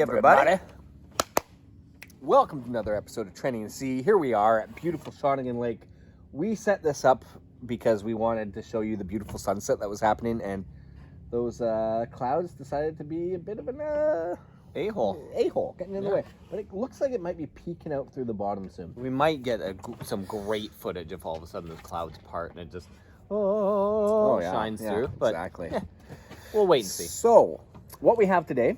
everybody. Welcome to another episode of Trending the Sea. Here we are at beautiful Shawnigan Lake. We set this up because we wanted to show you the beautiful sunset that was happening, and those clouds decided to be a bit of an a-hole getting in the way. But it looks like it might be peeking out through the bottom soon. We might get some great footage if all of a sudden the clouds part and it just shines through. But exactly. We'll wait and see. So, what we have today,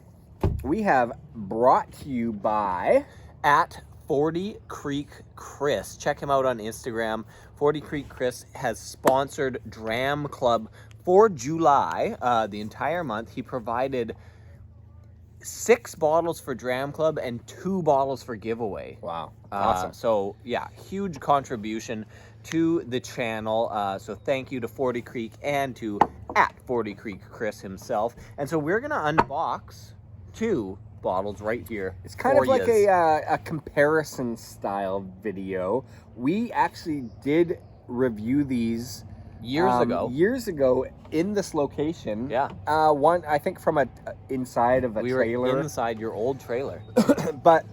we have brought to you by At 40 Creek Chris. Check him out on Instagram. 40 Creek Chris has sponsored Dram Club for July, the entire month. He provided 6 bottles for Dram Club and 2 bottles for giveaway. Wow. Awesome. So, yeah, huge contribution to the channel. So thank you to 40 Creek and to at 40 Creek Chris himself. And so we're going to unbox 2 bottles right here. It's kind of like a comparison style video. We actually did review these years ago in this location. Yeah. One, I think, from inside of a trailer. We were inside your old trailer. But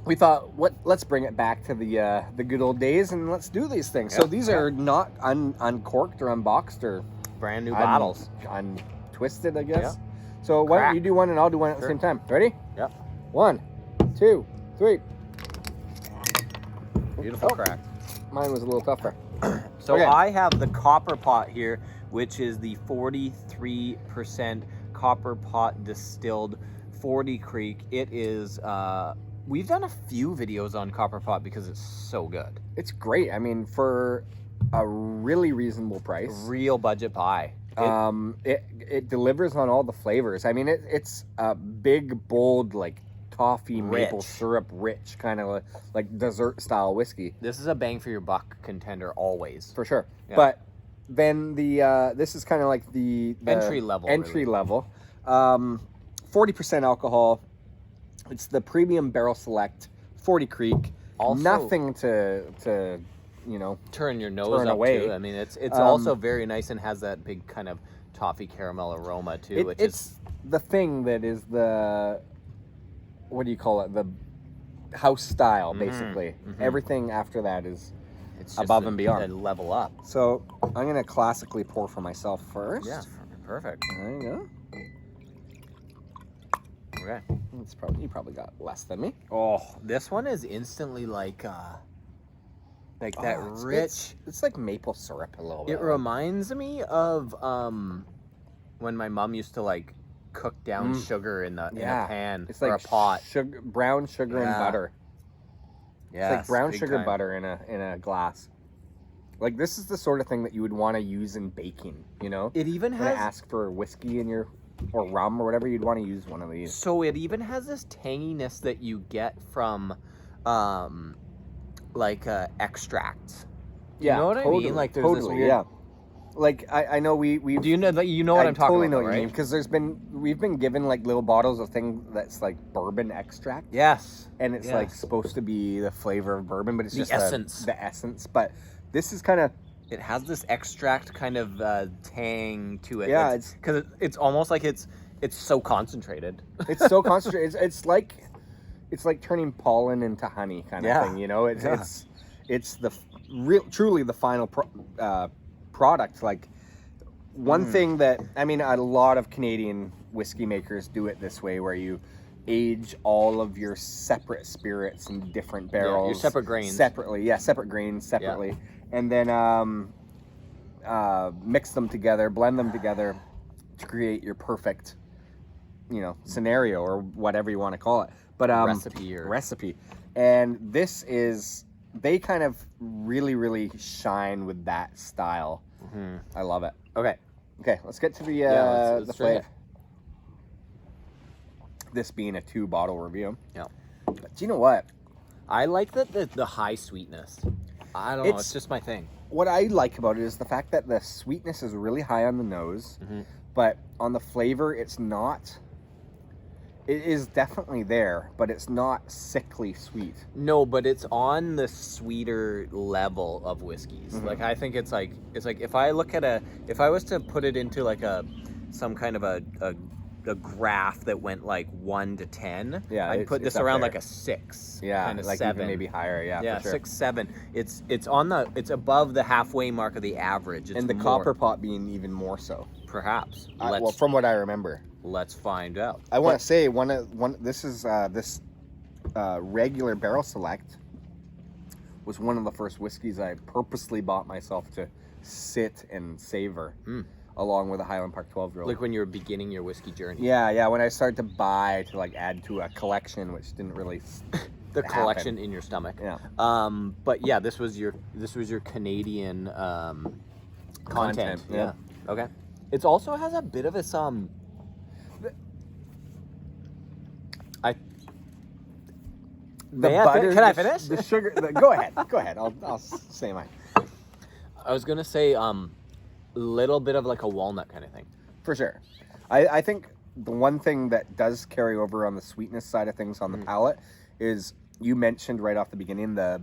we thought, let's bring it back to the good old days and let's do these things. Yep. So these are not uncorked or unboxed or brand new bottles. Untwisted, I guess. Yeah. So why don't you do one and I'll do one at the same time. Ready? Yep. 1, 2, 3. Beautiful crack. Mine was a little tougher. So okay. I have the copper pot here, which is the 43% copper pot distilled 40 Creek. It is, we've done a few videos on copper pot because it's so good. It's great. I mean, for a really reasonable price. Real budget buy. It delivers on all the flavors. I mean, it's a big, bold, like toffee, maple syrup, rich kind of like dessert style whiskey. This is a bang for your buck contender always, for sure. Yeah. But then this is kind of like the entry level. 40% alcohol. It's the premium barrel select 40 Creek. Also, nothing to turn your nose up away. To. I mean, it's also very nice and has that big kind of toffee caramel aroma too. It's the thing that is the, what do you call it? The house style, basically. Mm-hmm. Everything after that is it's above and beyond. And level up. So I'm gonna classically pour for myself first. Yeah, perfect. There you go. Okay. You probably got less than me. Oh, this one is instantly like that rich. It's like maple syrup a little bit. It reminds me of when my mom used to like cook down sugar in a pan it's like or a pot. Brown sugar and butter. Yeah, it's like brown sugar butter in a glass. Like, this is the sort of thing that you would want to use in baking. You know, it even has ask for whiskey in your or rum or whatever. You'd want to use one of these. So it even has this tanginess that you get from extracts. Yeah, you know what totally, I mean? Like, there's totally, this weird... yeah. Like, I know we do you know that what I'm talking totally about, know what right? you mean, because we've been given like little bottles of thing that's like bourbon extract. Yes. And it's like supposed to be the flavor of bourbon, but it's just the essence. But this is kind of, it has this extract kind of tang to it. Yeah, it's because it's almost like it's so concentrated. It's so concentrated. It's like turning pollen into honey kind of thing. You know, it's the truly the final product. Like, one thing that, I mean, a lot of Canadian whiskey makers do it this way, where you age all of your separate spirits in different barrels, your separate grains separately, separate grains separately, and then mix them together, blend them together to create your perfect, scenario or whatever you want to call it. But recipe, and this is, they kind of really, really shine with that style. Mm-hmm. I love it. Okay, let's get to the flavor. This being a 2-bottle review. Yeah. But do you know what? I like the high sweetness. I don't know. It's just my thing. What I like about it is the fact that the sweetness is really high on the nose, but on the flavor, it's not. It is definitely there, but it's not sickly sweet. No, but it's on the sweeter level of whiskeys. Mm-hmm. Like, I think it's like if I look at if I was to put it into like some kind of a a graph that went like 1 to 10, Yeah, I'd it's- put it's this up around there. like a 6. Yeah, kind of like 7. even maybe higher. Yeah, Yeah, for sure. 6, 7. It's above the halfway mark of the average. It's And the more, copper pot being even more so. perhaps. Well, from what I remember. Let's find out. I want to say this is this regular barrel select was one of the first whiskeys I purposely bought myself to sit and savor, along with a Highland Park 12-year-old. Like when you were beginning your whiskey journey. Yeah. When I started to buy to like add to a collection, which didn't really The happen. collection in your stomach. Yeah. But yeah, this was your Canadian content. Yeah. Okay. It also has a bit of a The May I butter. can I the- finish? The sugar. Go ahead. Go ahead. I'll say mine. I was gonna say little bit of like a walnut kind of thing. For sure. I think the one thing that does carry over on the sweetness side of things on the palate is you mentioned right off the beginning the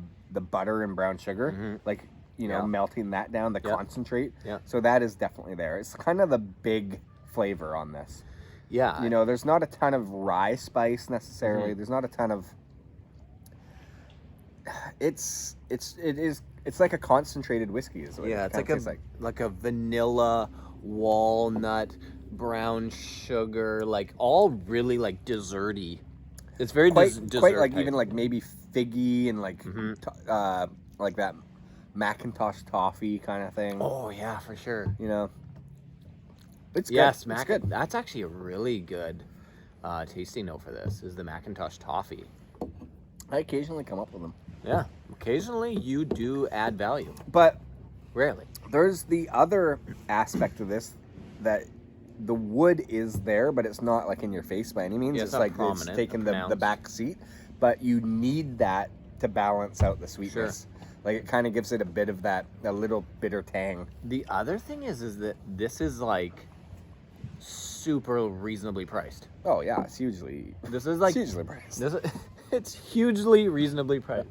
butter and brown sugar, like melting that down, the concentrate. Yeah. So that is definitely there. It's kind of the big flavor on this. Yeah. There's not a ton of rye spice necessarily. There's not a ton of. It's like a concentrated whiskey. Is what Yeah, it it's kinda tastes like a vanilla, walnut, brown sugar, like all really like desserty. It's very quite dessert like type. even like maybe figgy and like like that Macintosh toffee kind of thing. Oh yeah, for sure. It's good. Yes, It's good. that's actually a really good tasting note for this. Is the Macintosh toffee. I occasionally come up with them, Yeah, occasionally you do add value. but Rarely. there's the other aspect of this that the wood is there, but it's not like in your face by any means. Yeah, it's not like it's prominent, taking the pronounced. back seat, but you need that to balance out the sweetness. Like it kind of gives it a bit of a little bitter tang. The other thing is that this is like super reasonably priced. Oh yeah, it's hugely. This is like It's hugely priced. it's hugely reasonably priced.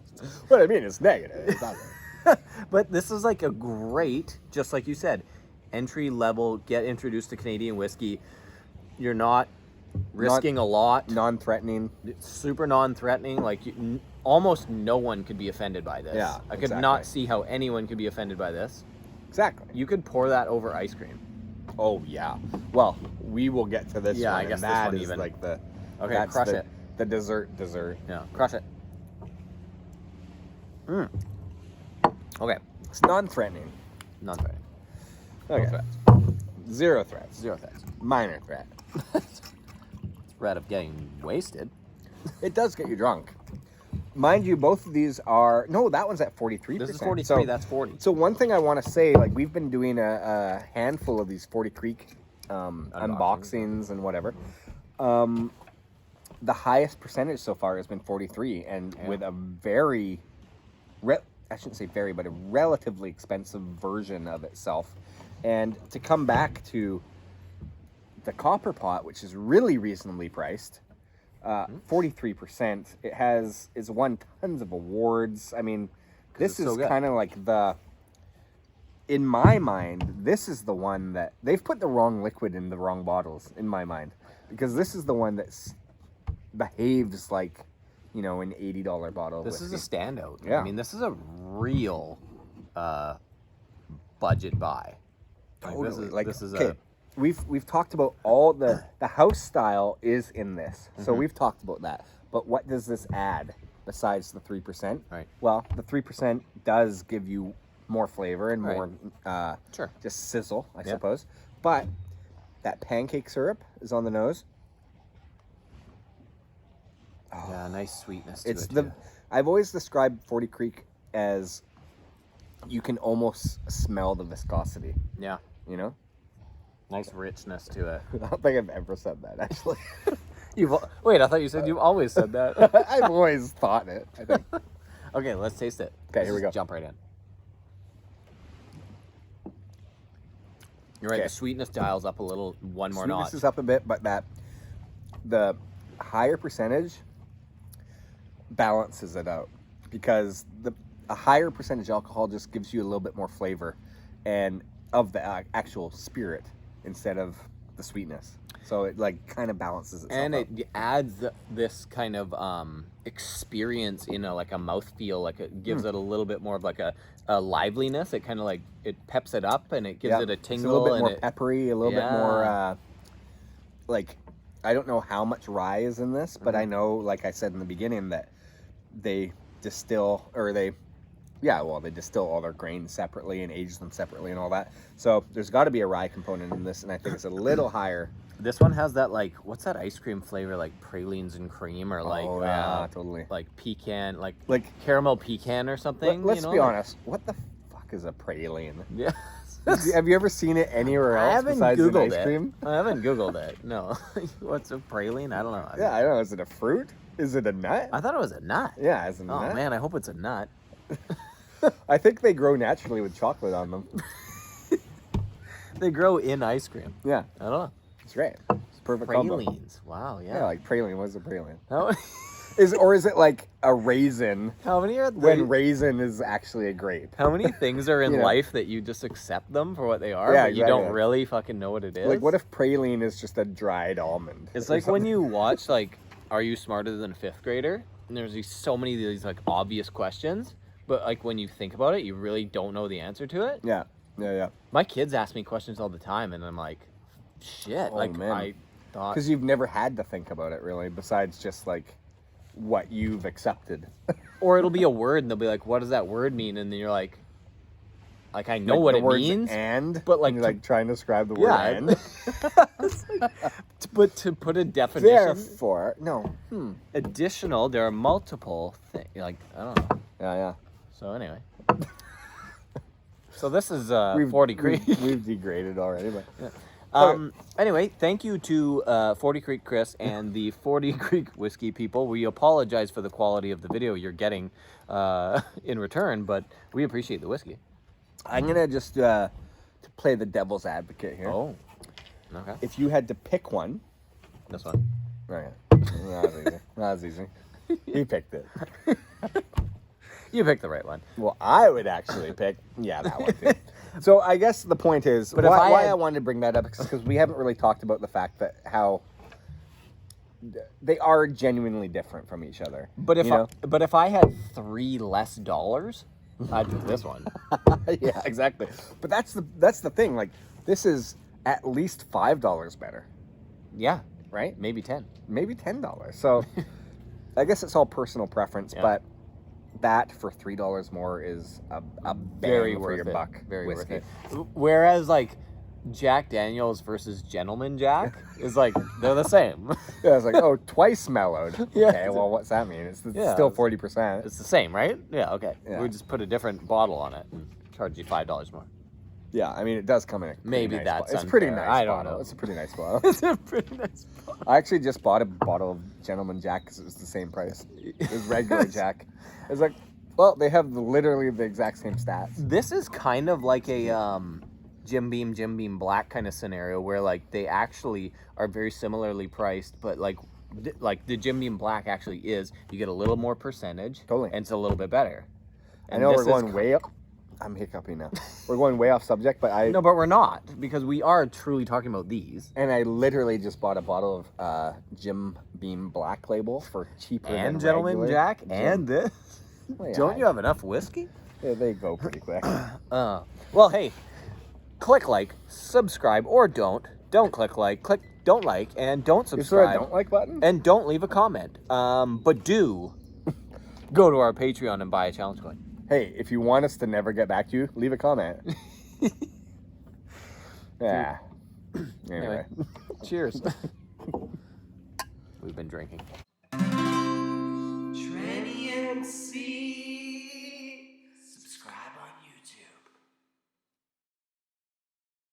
What I mean is negative. It's not But this is like a great, just like you said, entry level, get introduced to Canadian whiskey. You're not risking a lot. non-threatening. It's super non-threatening. Like almost no one could be offended by this. Yeah, I could exactly. not see how anyone could be offended by this. Exactly. You could pour that over ice cream. Oh yeah. Well, we will get to this. Yeah, one, I guess and this that one is even. like the. Okay, that's crush the, it. The dessert. Yeah, crush it. Okay, It's non-threatening. non-threatening. Okay. No threats. Zero threats. Zero threats. Minor threat. Threat of getting wasted. It does get you drunk. Mind you, both of these are that one's at 43%. This is 43. So, That's 40. so one thing I want to say, like we've been doing a handful of these 40 Creek unboxings and whatever. The highest percentage so far has been 43, and with a very, I shouldn't say very, but a relatively expensive version of itself. And to come back to the Copper Pot, which is really reasonably priced, 43%. It's won tons of awards. I mean, this it's so is good. kind of like in my mind, this is the one that they've put the wrong liquid in the wrong bottles, in my mind, because this is the one that's behaves like, an $80 bottle of This whiskey. is a standout. Yeah. I mean, this is a real budget buy. Like, Totally. this is okay. a We've talked about all the house style is in this, so we've talked about that. But what does this add besides the 3%? Right. Well, the 3% does give you more flavor and Right. more Sure. just sizzle, I Yeah. suppose. But that pancake syrup is on the nose. Yeah, nice sweetness to It's it. the too. I've always described 40 Creek as you can almost smell the viscosity. Yeah, nice richness to it. I don't think I've ever said that actually. Wait, I thought you said you've always said that. I've always thought it, I think. Okay, let's taste it. Okay, Let's here we just go. Jump right in. You're right. Okay. The sweetness dials up a little, one more Sweetness notch. is up a bit, but the higher percentage balances it out, because a higher percentage alcohol just gives you a little bit more flavor and of the actual spirit instead of the sweetness. So it like kind of balances itself And out. it adds this kind of experience in a mouthfeel. Like it gives it a little bit more of like a liveliness. It kind of like it peps it up and it gives it a tingle. It's a little bit more and peppery, a little bit more like, I don't know how much rye is in this, but I know, like I said in the beginning, that they distill they distill all their grains separately and age them separately and all that. So there's got to be a rye component in this, and I think it's a little higher. This one has that, like, what's that ice cream flavor, like pralines and cream, or like totally, like pecan, like caramel pecan or something. Let's be honest. What the fuck is a praline? Yeah. Have you ever seen it anywhere else besides in ice cream? I haven't Googled it. No. What's a praline? I don't know. Yeah, I don't know. Is it a fruit? Is it a nut? I thought it was a nut. Yeah, it's a nut. Oh man, I hope it's a nut. I think they grow naturally with chocolate on them. They grow in ice cream. Yeah. I don't know. It's great. It's a perfect combo. Pralines. Wow, yeah. Yeah, like praline. What's a praline? How, Is it like a raisin how many are when raisin is actually a grape? How many things are in You know. life that you just accept them for what they are, Yeah, but you don't exactly. really fucking know what it is? Like, what if praline is just a dried almond? It's or like when something? you watch, like, Are You Smarter Than a Fifth Grader? And there's so many of these, like, obvious questions, but, like, when you think about it, you really don't know the answer to it. Yeah. My kids ask me questions all the time, and I'm like, shit. Oh, like, man. I thought... Because you've never had to think about it, really, besides just, like, what you've accepted. Or it'll be a word, and they'll be like, what does that word mean? And then you're like I know Like what the it words means. And? But, like, and you're, like, trying to describe the word and? But to put a definition... Therefore, no. Additional, there are multiple things. Like, I don't know. Yeah. So anyway. So this is 40 Creek. We've degraded already, but... Yeah. Anyway, thank you to 40 Creek Chris and the 40 Creek Whiskey people. We apologize for the quality of the video you're getting in return, but we appreciate the whiskey. I'm going to just to play the devil's advocate here. Oh, okay. If you had to pick one... This one. Oh, yeah. That was easy. He picked it. You picked the right one. Well, I would actually pick... Yeah, that one too. So I guess the point is... But why I wanted to bring that up is because we haven't really talked about the fact that how... They are genuinely different from each other. But if I had $3 less, I'd do this one. Yeah, exactly. But that's the thing. Like, this is at least $5 better, Yeah, right? maybe 10. Maybe $10. So I guess it's all personal preference, Yeah. but that for $3 more is a Very bang for worth your it. buck. Very whiskey. worth it. Whereas, like, Jack Daniels versus Gentleman Jack is like, they're the same. Yeah, it's like, oh, twice mellowed. Yeah. Okay, well, what's that mean? It's still 40%. It's the same, right? Yeah, okay. Yeah. We just put a different bottle on it and charge you $5 more. Yeah, I mean, it does come in a pretty Maybe nice that's bottle. It's a pretty unfair. nice I don't bottle. know. It's a pretty nice bottle. It's a pretty nice bottle. I actually just bought a bottle of Gentleman Jack because it was the same price. It was regular Jack. It's like, well, they have literally the exact same stats. This is kind of like a Jim Beam Black kind of scenario where, like, they actually are very similarly priced, but like the Jim Beam Black actually is, you get a little more percentage. Totally. And it's a little bit better. I know we're going way up. I'm hiccuping now. We're going way off subject, but No, but we're not, because we are truly talking about these. And I literally just bought a bottle of Jim Beam Black Label for cheaper And than Gentleman regular Jack, Jim. and this. Well, yeah, Don't you have enough whiskey? Yeah, they go pretty quick. Well, hey, click like, subscribe, or don't. Don't click like, don't like, and don't Is there a subscribe. don't like button? And don't leave a comment. But do go to our Patreon and buy a challenge coin. Hey, if you want us to never get back to you, leave a comment. Yeah. Anyway. Cheers. We've been drinking.